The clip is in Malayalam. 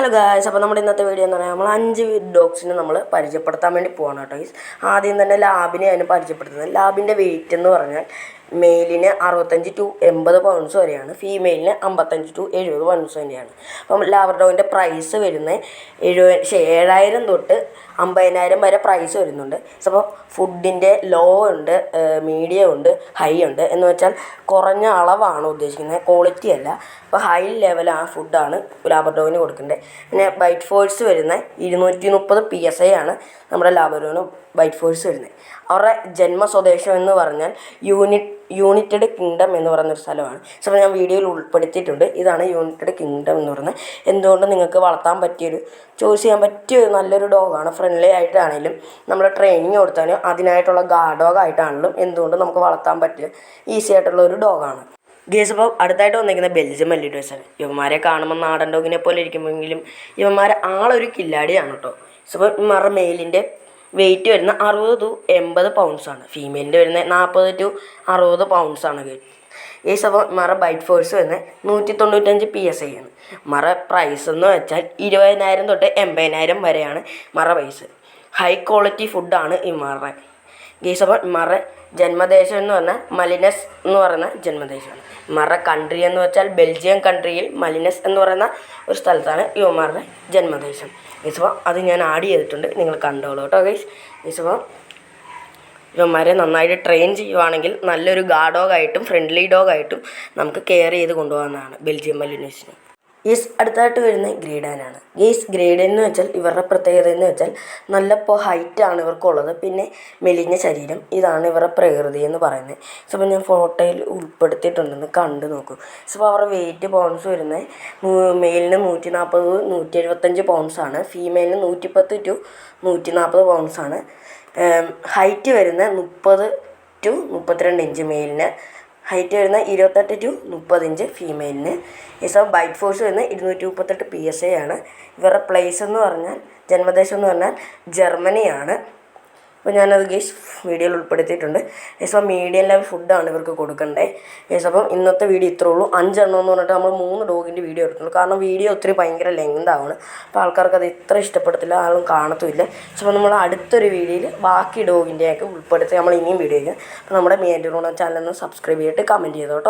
ഹലോ ഗായ്സ്, അപ്പോൾ നമ്മുടെ ഇന്നത്തെ വീഡിയോ എന്ന് പറഞ്ഞാൽ നമ്മൾ 5 ഡോഗ്സിനെ നമ്മൾ പരിചയപ്പെടുത്താൻ വേണ്ടി പോകണം കേട്ടോ ഗൈസ്. ആദ്യം തന്നെ ലാബിനെ അതിന് പരിചയപ്പെടുത്തുന്നത്. ലാബിൻ്റെ വെയിറ്റ് എന്ന് പറഞ്ഞാൽ മെയിലിന് 65 to 80 പൗണ്ട്സ് വരെയാണ്, ഫീമെയിലിന് 55 to 70 പൗണ്ട്സ് വരെയാണ്. അപ്പം ലാബ്രഡോറിൻ്റെ പ്രൈസ് വരുന്നത് 7,000 തൊട്ട് 50,000 വരെ പ്രൈസ് വരുന്നുണ്ട്. അപ്പോൾ ഫുഡിൻ്റെ ലോ ഉണ്ട്, മീഡിയം ഉണ്ട്, ഹൈ ഉണ്ട്. എന്ന് വെച്ചാൽ കുറഞ്ഞ അളവാണ് ഉദ്ദേശിക്കുന്നത്, ക്വാളിറ്റി അല്ല. അപ്പോൾ ഹൈ ലെവൽ ആ ഫുഡാണ് ലാബ്രഡോറിന് കൊടുക്കേണ്ടത്. പിന്നെ ബൈറ്റ് ഫോഴ്സ് വരുന്നത് 230 PSI ആണ് നമ്മുടെ ലാബ്രഡോറിന് ബൈറ്റ് ഫോഴ്സ് വരുന്നത്. അവരുടെ ജന്മസ്വദേശം എന്ന് പറഞ്ഞാൽ യുണൈറ്റഡ് കിങ്ഡം എന്ന് പറയുന്നൊരു സ്ഥലമാണ്. സോ ഞാൻ വീഡിയോയിൽ ഉൾപ്പെടുത്തിയിട്ടുണ്ട്. ഇതാണ് യുണൈറ്റഡ് കിങ്ഡം എന്ന് പറയുന്നത്. എന്തുകൊണ്ട് നിങ്ങൾക്ക് വളർത്താൻ പറ്റിയൊരു ചോയ്സ് ചെയ്യാൻ പറ്റിയൊരു നല്ലൊരു ഡോഗാണ്. ഫ്രണ്ട്ലി ആയിട്ടാണെങ്കിലും നമ്മൾ ട്രെയിനിങ് കൊടുത്താലും അതിനായിട്ടുള്ള ഗാർഡ് ഡോഗ് ആയിട്ടാണെങ്കിലും എന്തുകൊണ്ട് നമുക്ക് വളർത്താൻ പറ്റിയ ഈസി ആയിട്ടുള്ള ഒരു ഡോഗാണ് ഗേസ്. അപ്പോൾ അടുത്തായിട്ട് വന്നിരിക്കുന്നത് ബെൽജിയം മല്ലിഡോസാണ്. ഇവന്മാരെ കാണുമ്പോൾ നാടൻ ഡോഗിനെ പോലെ ഇരിക്കുമെങ്കിലും ഇവന്മാരെ ആളൊരു കില്ലാടിയാണ് കേട്ടോ. സോ അപ്പോൾ ഇവന്മാരുടെ മെയിലിൻ്റെ വെയിറ്റ് വരുന്ന 60 to 80 പൗണ്ട്സാണ്, ഫീമെയിലിൻ്റെ വരുന്നത് 40 to 60 പൗണ്ട്സാണ് ഗേസ്. അപ്പോൾ ഇവന്മാരുടെ ബൈറ്റ് ഫോഴ്സ് വരുന്നത് 195 PSI ആണ്. ഇവന്മാരുടെ പ്രൈസ് എന്ന് വെച്ചാൽ 20,000 തൊട്ട് 80,000 വരെയാണ് ഇവന്മാരുടെ പ്രൈസ്. ഹൈ ക്വാളിറ്റി ഫുഡാണ് ഇവന്മാരുടെ ഗേസ്. അപ്പോൾ ഇവന്മാരുടെ ജന്മദേശം എന്ന് പറഞ്ഞാൽ മലിനസ് എന്ന് പറയുന്ന ജന്മദേശമാണ്. ഇവന്മാരുടെ കൺട്രി എന്ന് വെച്ചാൽ ബെൽജിയം കൺട്രിയിൽ മലിനസ് എന്ന് പറയുന്ന ഒരു സ്ഥലത്താണ് ഇവന്മാരുടെ ജന്മദേശം ഗൈസ്. അപ്പോൾ അത് ഞാൻ ആഡ് ചെയ്തിട്ടുണ്ട്, നിങ്ങൾ കണ്ടോളൂ കേട്ടോ ഗൈസ്. ഗൈസ് അപ്പോൾ ഇവന്മാരെ നന്നായിട്ട് ട്രെയിൻ ചെയ്യുവാണെങ്കിൽ നല്ലൊരു ഗാർഡ് ഡോഗായിട്ടും ഫ്രണ്ട്ലി ഡോഗായിട്ടും നമുക്ക് കെയർ ചെയ്ത് കൊണ്ടുപോകുന്നതാണ് ബെൽജിയം മലിനസിന്. അടുത്തായിട്ട് വരുന്നത് ഗ്രേഡനാണ് ഗ്രേഡൻ എന്ന് വെച്ചാൽ ഇവരുടെ പ്രത്യേകത എന്ന് വെച്ചാൽ നല്ല ഹൈറ്റാണ് ഇവർക്കുള്ളത്, പിന്നെ മെലിഞ്ഞ ശരീരം. ഇതാണ് ഇവരുടെ പ്രകൃതി എന്ന് പറയുന്നത്. സോ അപ്പോൾ ഞാൻ ഫോട്ടോയിൽ ഉൾപ്പെടുത്തിയിട്ടുണ്ടെന്ന് കണ്ടു നോക്കൂ. സോ അപ്പോൾ അവരുടെ വെയിറ്റ് പൗണ്ട്സ് വരുന്നത് മെയിലിന് 140 175 പൗണ്ട്സാണ്, ഫീമെയിലിന് 110 to 140 പൗണ്ട്സാണ്. ഹൈറ്റ് വരുന്നത് 30 to 32 ഇഞ്ച് മെയിലിന്, ഹൈറ്റ് വരുന്ന 28 to 30 ഇഞ്ച് ഫീമെയിലിന്. ഈസോ ബൈറ്റ് ഫോഴ്സ് വരുന്നത് 238 PSI ആണ്. ഇവരുടെ പ്ലേസ് എന്ന് പറഞ്ഞാൽ ജന്മദേശം എന്ന് പറഞ്ഞാൽ ജർമ്മനിയാണ്. അപ്പോൾ ഞാനത് ഗൈസ് വീഡിയോയിൽ ഉൾപ്പെടുത്തിയിട്ടുണ്ട്. ഗൈസ് മീഡിയം ലെവൽ ഫുഡാണ് ഇവർക്ക് കൊടുക്കേണ്ടത് ഗൈസ്. അപ്പം ഇന്നത്തെ വീഡിയോ ഇത്രേ ഉള്ളൂ. 5 എണ്ണം എന്ന് പറഞ്ഞിട്ട് നമ്മൾ 3 ഡോഗിൻ്റെ വീഡിയോ എടുത്തുള്ളൂ, കാരണം വീഡിയോ ഒത്തിരി ഭയങ്കര ലെങ്ത് ആവുന്നു. അപ്പോൾ ആൾക്കാർക്ക് അത് ഇത്ര ഇഷ്ടപ്പെടത്തില്ല, ആളും കാണത്തുമില്ല. സോ അപ്പോൾ നമ്മൾ അടുത്തൊരു വീഡിയോയിൽ ബാക്കി ഡോഗിൻ്റെയൊക്കെ ഉൾപ്പെടുത്തി നമ്മൾ ഇനിയും വീഡിയോ ചെയ്യാം. അപ്പോൾ നമ്മുടെ മെയിൻ ചാനൽ ഒന്ന് സബ്സ്ക്രൈബ് ചെയ്തിട്ട് കമൻറ്റ് ചെയ്തോട്ടോ.